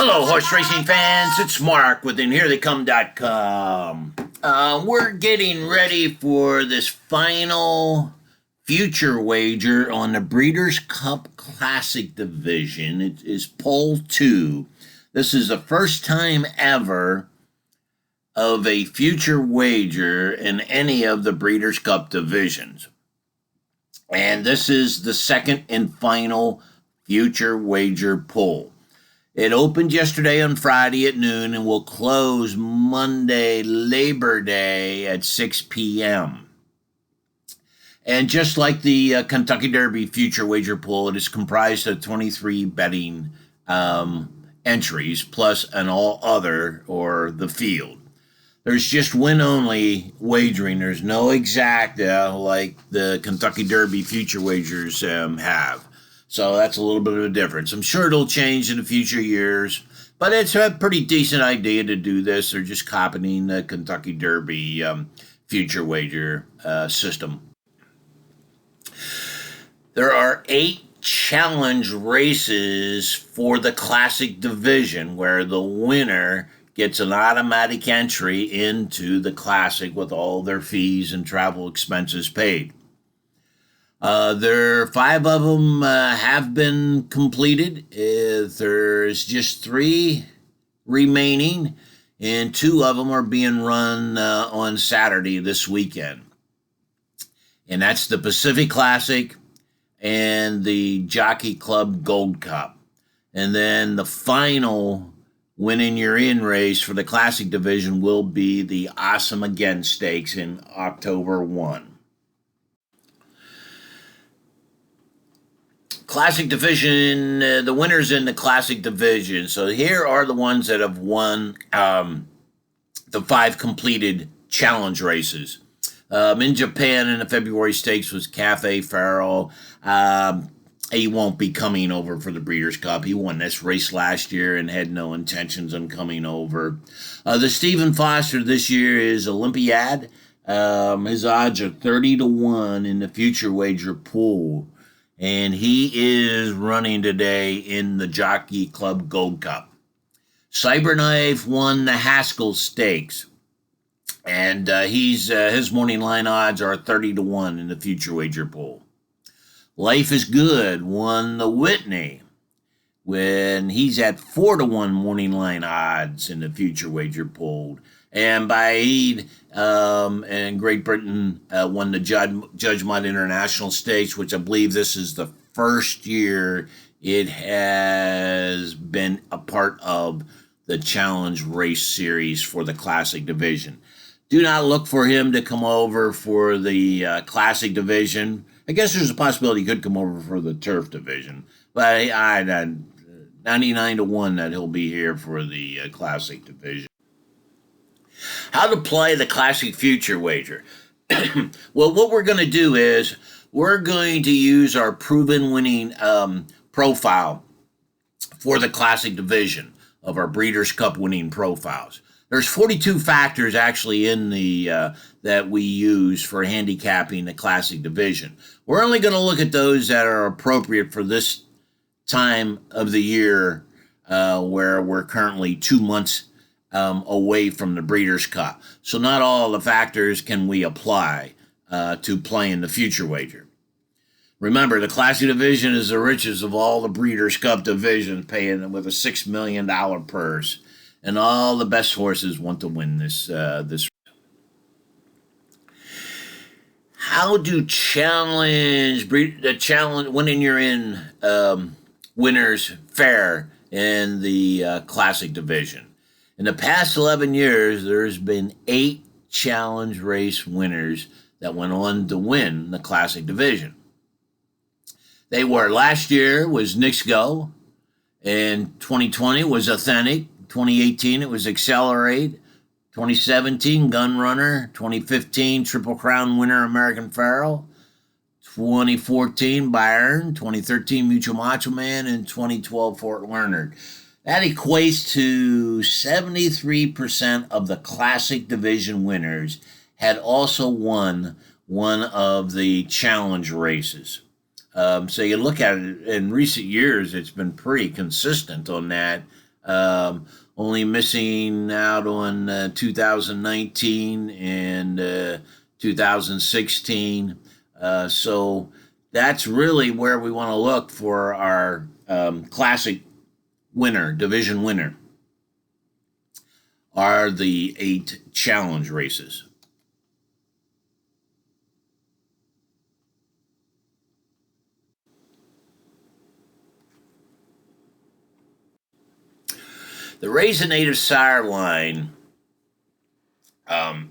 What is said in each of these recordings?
Hello, horse racing fans. It's Mark with InHereTheyCome.com. We're getting ready for this final future wager on the Breeders' Cup Classic Division. It is Pole 2. This is the first time ever of a future wager in any of the Breeders' Cup divisions. And this is the second and final future wager poll. It opened yesterday on Friday at noon and will close Monday, Labor Day at 6 p.m. And just like the Kentucky Derby future wager pool, it is comprised of 23 betting entries plus an all other or the field. There's just win-only wagering. There's no exacta like the Kentucky Derby future wagers have. So that's a little bit of a difference. I'm sure it'll change in the future years, but it's a pretty decent idea to do this. They're just copying the Kentucky Derby future wager system. There are 8 challenge races for the Classic Division where the winner gets an automatic entry into the Classic with all their fees and travel expenses paid. 5 of them have been completed. There's just 3 remaining, and 2 of them are being run on Saturday this weekend. And that's the Pacific Classic and the Jockey Club Gold Cup. And then the final winning your in race for the Classic Division will be the Awesome Again Stakes in October 1. Classic Division, the winners in the Classic Division. So here are the ones that have won the 5 completed challenge races. In Japan in the February Stakes was Cafe Farrell. He won't be coming over for the Breeders' Cup. He won this race last year and had no intentions on coming over. The Stephen Foster this year is Olympiad. His odds are 30-1 in the future wager pool. And he is running today in the Jockey Club Gold Cup. Cyberknife won the Haskell Stakes. And his morning line odds are 30-1 in the future wager pool. Life is Good won the Whitney when he's at 4-1 morning line odds in the future wager pool. And Baid in Great Britain won the Judge Mudd International Stakes, which I believe this is the first year it has been a part of the Challenge Race Series for the Classic Division. Do not look for him to come over for the Classic Division. I guess there's a possibility he could come over for the Turf Division, but I 99-1 that he'll be here for the Classic Division. How to play the Classic Future Wager. Well, what we're going to do is we're going to use our proven winning profile for the Classic Division of our Breeders' Cup winning profiles. There's 42 factors actually in the that we use for handicapping the Classic Division. We're only going to look at those that are appropriate for this time of the year where we're currently 2 months away from the Breeders' Cup. So not all the factors can we apply to playing the future wager. Remember, the Classic Division is the richest of all the Breeders' Cup divisions, paying with a $6 million purse. And all the best horses want to win this. How do winning your in winners fare in the Classic Division? In the past 11 years, there's been 8 challenge race winners that went on to win the Classic Division. They were, last year was Knicks Go, and 2020 was Authentic, 2018 it was Accelerate, 2017 Gun Runner, 2015 Triple Crown winner American Pharoah, 2014 Byron, 2013 Mutual Macho Man, and 2012 Fort Leonard. That equates to 73% of the Classic Division winners had also won one of the challenge races. So you look at it in recent years, it's been pretty consistent on that Only missing out on 2019 and 2016. So that's really where we want to look for our classic winner, division winner, are the 8 challenge races. The Raise a Native Sire line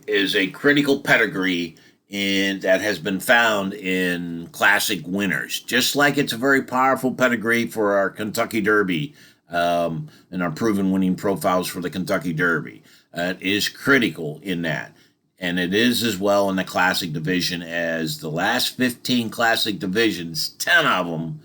is a critical pedigree that has been found in classic winners. Just like it's a very powerful pedigree for our Kentucky Derby and our proven winning profiles for the Kentucky Derby. It is critical in that. And it is as well in the classic division, as the last 15 classic divisions, 10 of them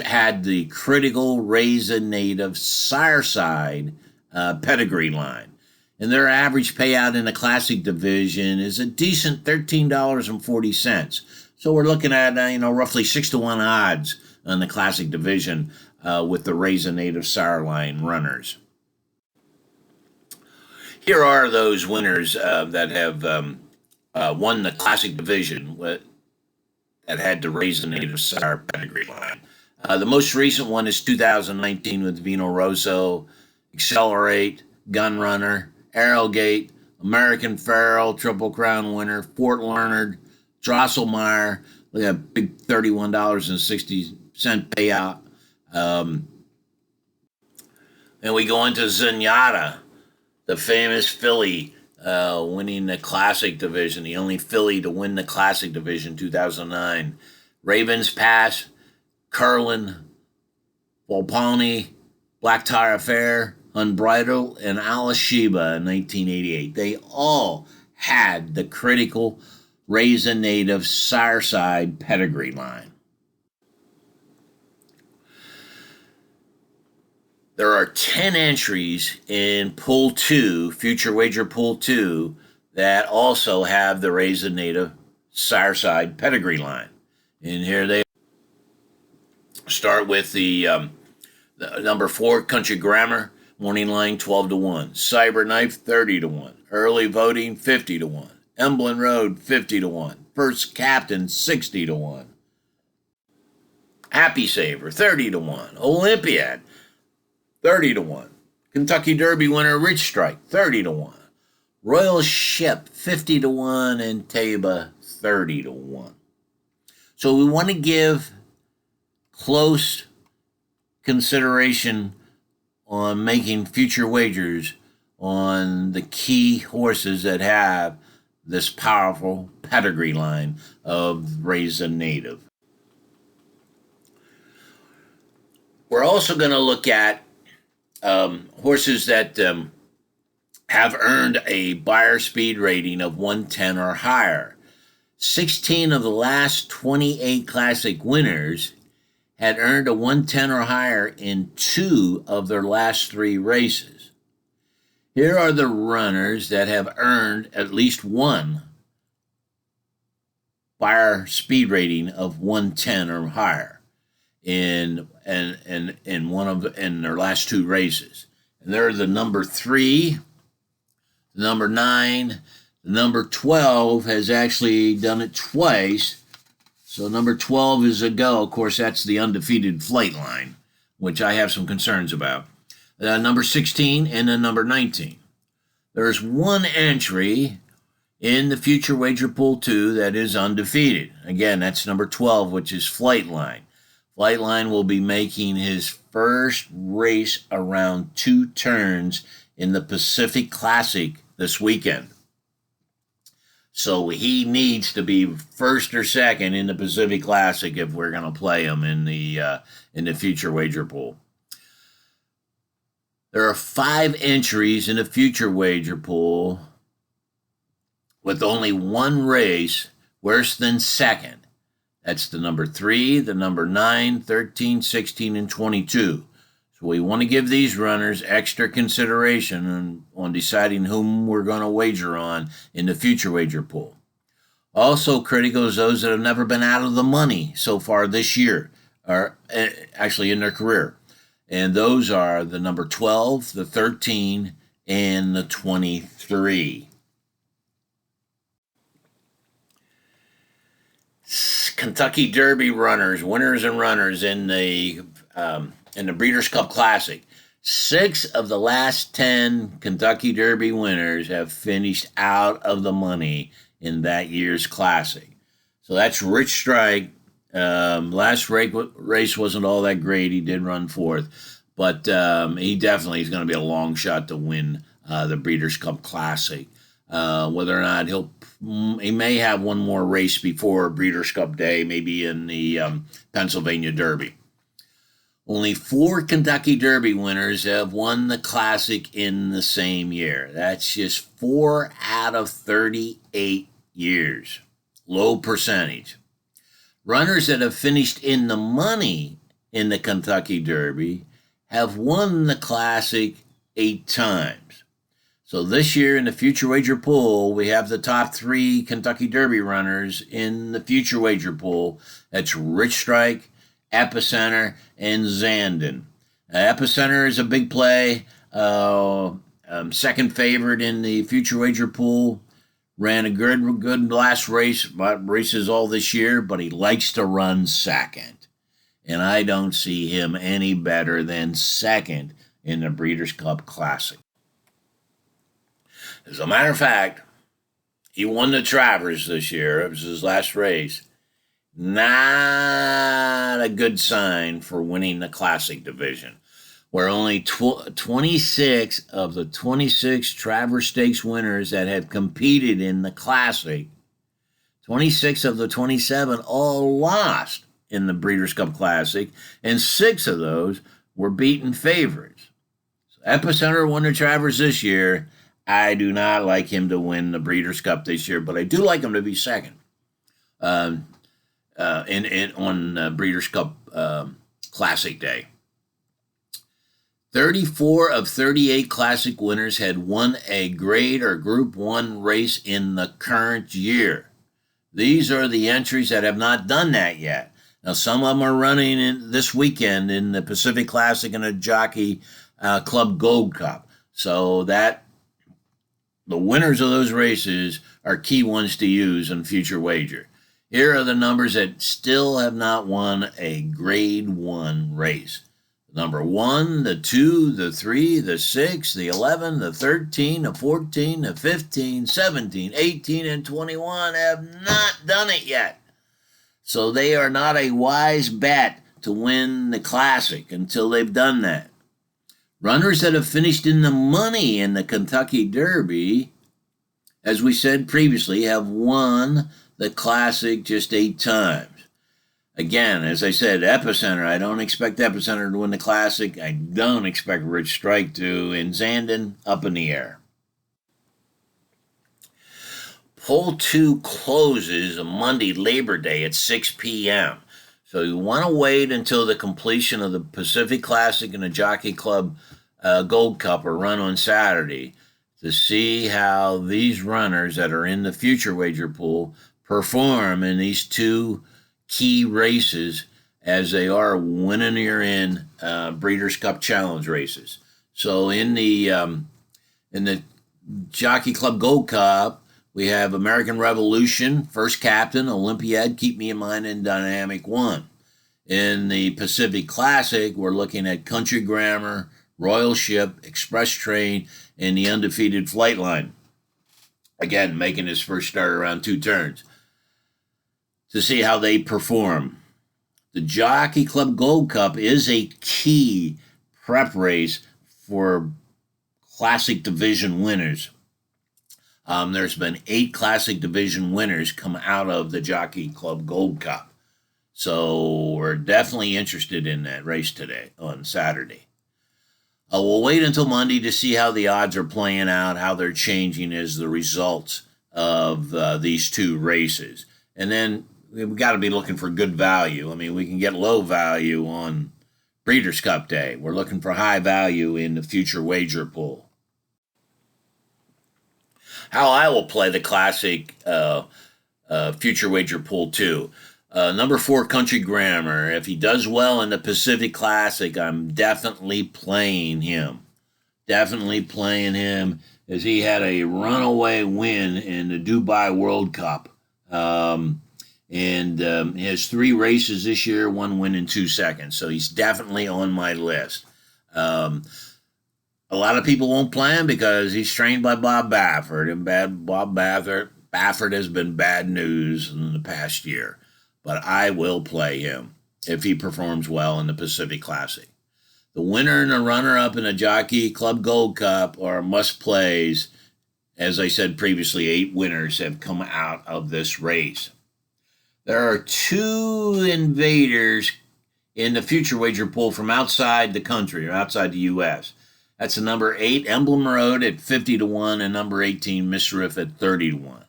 had the critical Raise a Native sire side pedigree line. And their average payout in the classic division is a decent $13.40. So we're looking at roughly 6-1 odds on the classic division with the Raise a Native sire line runners. Here are those winners that have won the classic division that had the Raise a Native sire pedigree line. The most recent one is 2019 with Vino Rosso, Accelerate, Gunrunner, Arrowgate, American Pharoah, Triple Crown winner, Fort Leonard, Drosselmeyer, with a big $31.60 payout. And we go into Zenyatta, the famous filly, winning the classic division, the only filly to win the classic division 2009. Ravens Pass, Curlin, Volponi, Black Tie Affair, Unbridled, and Alashiba in 1988. They all had the critical Raise a Native sire side pedigree line. There are 10 entries in Pool 2, Future Wager Pool 2, that also have the Raise a Native sire side pedigree line. And here they start with the number 4, Country Grammar, morning line 12-1. Cyberknife 30-1. Early Voting 50-1. Emblem Road 50-1. First Captain 60-1. Happy Saver 30-1. Olympiad 30-1. Kentucky Derby winner Rich Strike 30-1. Royal Ship 50-1 and Taba 30-1. So we want to give close consideration on making future wagers on the key horses that have this powerful pedigree line of Raise a Native. We're also going to look at horses that have earned a buyer speed rating of 110 or higher. 16 of the last 28 classic winners had earned a 110 or higher in 2 of their last 3 races. Here are the runners that have earned at least one buyer speed rating of 110 or higher in their last 2 races. And they're the number 3, the number 9, the number 12 has actually done it twice. So number 12 is a go. Of course, that's the undefeated flight line, which I have some concerns about. Number 16 and then number 19. There's one entry in the Future Wager Pool 2 that is undefeated. Again, that's number 12, which is Flightline. Flightline will be making his first race around 2 turns in the Pacific Classic this weekend. So he needs to be first or second in the Pacific Classic if we're going to play him in the Future Wager Pool. There are 5 entries in the Future Wager Pool with only one race worse than second. That's the number 3, the number 9, 13, 16, and 22. So we want to give these runners extra consideration on deciding whom we're going to wager on in the Future Wager Pool. Also critical is those that have never been out of the money so far this year, or actually in their career. And those are the number 12, the 13, and the 23. Kentucky Derby runners, winners and runners in the Breeders' Cup Classic. 6 of the last 10 Kentucky Derby winners have finished out of the money in that year's Classic. So that's Rich Strike. Last race wasn't all that great. He did run fourth, but he definitely is going to be a long shot to win the Breeders' Cup Classic. Whether or not he may have one more race before Breeders' Cup Day, maybe in the Pennsylvania Derby. Only 4 Kentucky Derby winners have won the Classic in the same year. That's just 4 out of 38 years. Low percentage. Runners that have finished in the money in the Kentucky Derby have won the Classic 8 times. So this year in the Future Wager Pool, we have the top 3 Kentucky Derby runners in the Future Wager Pool. That's Rich Strike, Epicenter, and Zandon. Epicenter is a big play. Second favorite in the Future Wager Pool. Ran a good last races all this year, but he likes to run second. And I don't see him any better than second in the Breeders' Cup Classic. As a matter of fact, he won the Travers this year. It was his last race. Not a good sign for winning the Classic division, where only 26 of the 26 Travers Stakes winners that have competed in the Classic, 26 of the 27 all lost in the Breeders' Cup Classic, and 6 of those were beaten favorites. So Epicenter won the Travers this year. I do not like him to win the Breeders' Cup this year, but I do like him to be second on Breeders' Cup Classic Day. 34 of 38 Classic winners had won a grade or Group 1 race in the current year. These are the entries that have not done that yet. Now, some of them are running this weekend in the Pacific Classic and a Jockey Club Gold Cup. So that the winners of those races are key ones to use in Future Wager. Here are the numbers that still have not won a Grade 1 race. Number 1, the 2, the 3, the 6, the 11, the 13, the 14, the 15, 17, 18, and 21 have not done it yet. So they are not a wise bet to win the Classic until they've done that. Runners that have finished in the money in the Kentucky Derby, as we said previously, have won the Classic just 8 times. Again, as I said, Epicenter, I don't expect Epicenter to win the Classic. I don't expect Rich Strike to. And Zandon, up in the air. Poll 2 closes Monday, Labor Day at 6 p.m. So you want to wait until the completion of the Pacific Classic and the Jockey Club Gold Cup are run on Saturday to see how these runners that are in the Future Wager Pool perform in these 2 key races as they are winning or in Breeders' Cup Challenge races. So in the Jockey Club Gold Cup, we have American Revolution, First Captain, Olympiad, Keep Me in Mind, and Dynamic One. In the Pacific Classic, we're looking at Country Grammar, Royal Ship, Express Train, and the Undefeated Flightline. Again, making his first start around 2 turns. To see how they perform. The Jockey Club Gold Cup is a key prep race for Classic Division winners. There's been 8 Classic Division winners come out of the Jockey Club Gold Cup. So we're definitely interested in that race today, on Saturday. We'll wait until Monday to see how the odds are playing out, how they're changing as the results of these 2 races. And then we've got to be looking for good value. I mean, we can get low value on Breeders' Cup Day. We're looking for high value in the Future Wager Pool. How I will play the Classic Future Wager Pool 2. Number 4, Country Grammar. If he does well in the Pacific Classic, I'm definitely playing him. Definitely playing him as he had a runaway win in the Dubai World Cup. He has 3 races this year, 1 win in 2 seconds. So he's definitely on my list. A lot of people won't play him because he's trained by Bob Baffert, and Bob Baffert has been bad news in the past year. But I will play him if he performs well in the Pacific Classic. The winner and the runner-up in the Jockey Club Gold Cup are must-plays. As I said previously, 8 winners have come out of this race. There are 2 invaders in the future wager pool from outside the country or outside the U.S. That's the number 8, Emblem Road at 50-1, and number 18, Misriff at 30-1.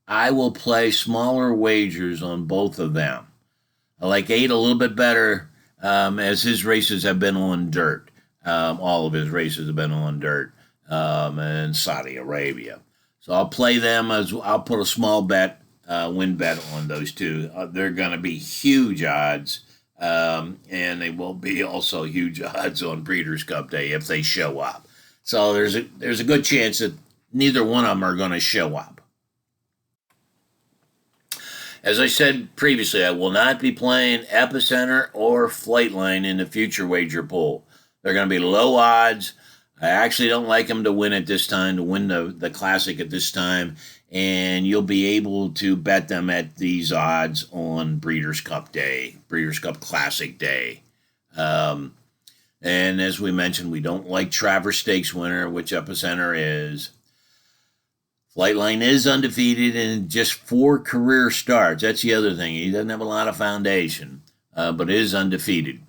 I will play smaller wagers on both of them. I like 8 a little bit better as his races have been on dirt. All of his races have been on dirt in Saudi Arabia. So I'll play them as I'll put a small bet, win bet on those 2. They're going to be huge odds, and they will be also huge odds on Breeders' Cup Day if they show up. So there's a good chance that neither one of them are going to show up. As I said previously, I will not be playing Epicenter or Flightline in the future wager pool. They're going to be low odds. I actually don't like them to win at this time, to win the Classic at this time, and you'll be able to bet them at these odds on Breeders' Cup Day, Breeders' Cup Classic Day. And as we mentioned, we don't like Travers Stakes winner, which Epicenter is. Flightline is undefeated in just 4 career starts. That's the other thing. He doesn't have a lot of foundation, but is undefeated.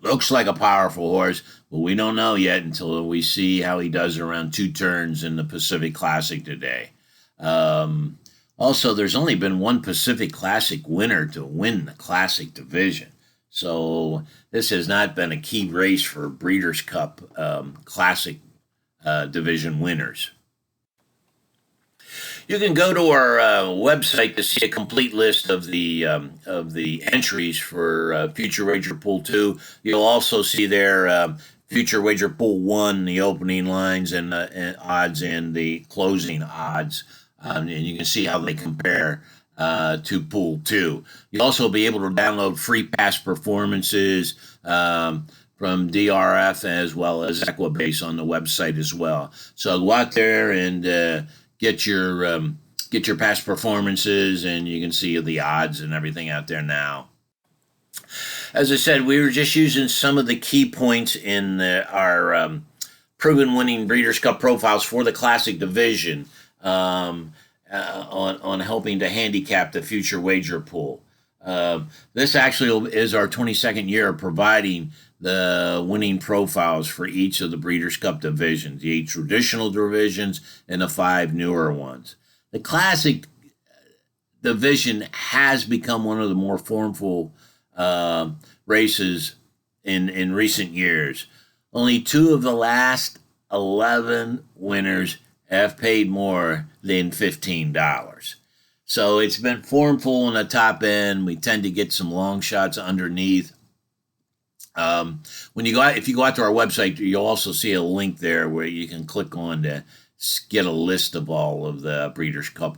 Looks like a powerful horse, but we don't know yet until we see how he does around 2 turns in the Pacific Classic today. Also, there's only been 1 Pacific Classic winner to win the Classic division. So this has not been a key race for Breeders' Cup Classic division winners. You can go to our website to see a complete list of the entries for Future Wager Pool 2. You'll also see there Future Wager Pool 1, the opening lines and odds and the closing odds. And you can see how they compare to Pool 2. You'll also be able to download free past performances from DRF as well as Equibase on the website as well. So go out there and get your past performances, and you can see the odds and everything out there now. As I said, we were just using some of the key points in our proven winning Breeders' Cup profiles for the Classic division on helping to handicap the future wager pool. This actually is our 22nd year of providing the winning profiles for each of the Breeders' Cup divisions, the 8 traditional divisions and the 5 newer ones. The Classic division has become one of the more formful races in recent years. Only 2 of the last 11 winners have paid more than $15. So it's been formful in the top end. We tend to get some long shots underneath. If you go out to our website, you'll also see a link there where you can click on to get a list of all of the Breeders' Cup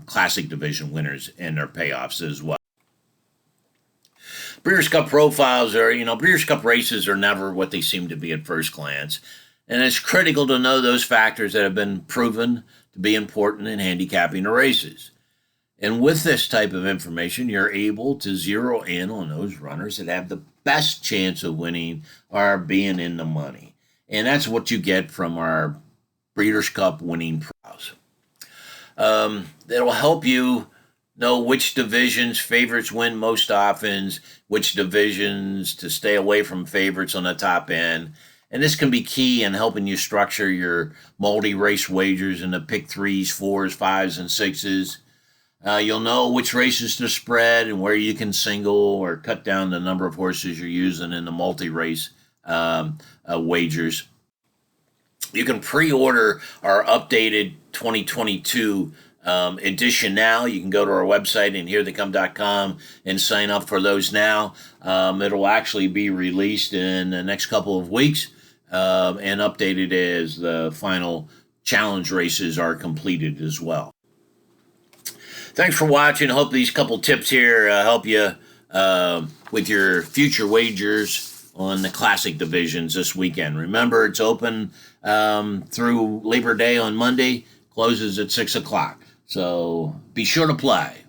Classic Division winners and their payoffs as well. Breeders' Cup profiles Breeders' Cup races are never what they seem to be at first glance. And it's critical to know those factors that have been proven to be important in handicapping the races. And with this type of information, you're able to zero in on those runners that have the best chance of winning or being in the money. And that's what you get from our Breeders' Cup winning profiles. That'll help you know which divisions favorites win most often, which divisions to stay away from favorites on the top end. And this can be key in helping you structure your multi-race wagers in the pick 3s, 4s, 5s, and 6s. You'll know which races to spread and where you can single or cut down the number of horses you're using in the multi-race wagers. You can pre-order our updated 2022 edition now. You can go to our website and hearthecome.com and sign up for those now. It'll actually be released in the next couple of weeks and updated as the final challenge races are completed as well. Thanks for watching. Hope these couple tips here help you with your future wagers on the classic divisions this weekend. Remember, it's open through Labor Day on Monday, closes at 6 o'clock. So be sure to play.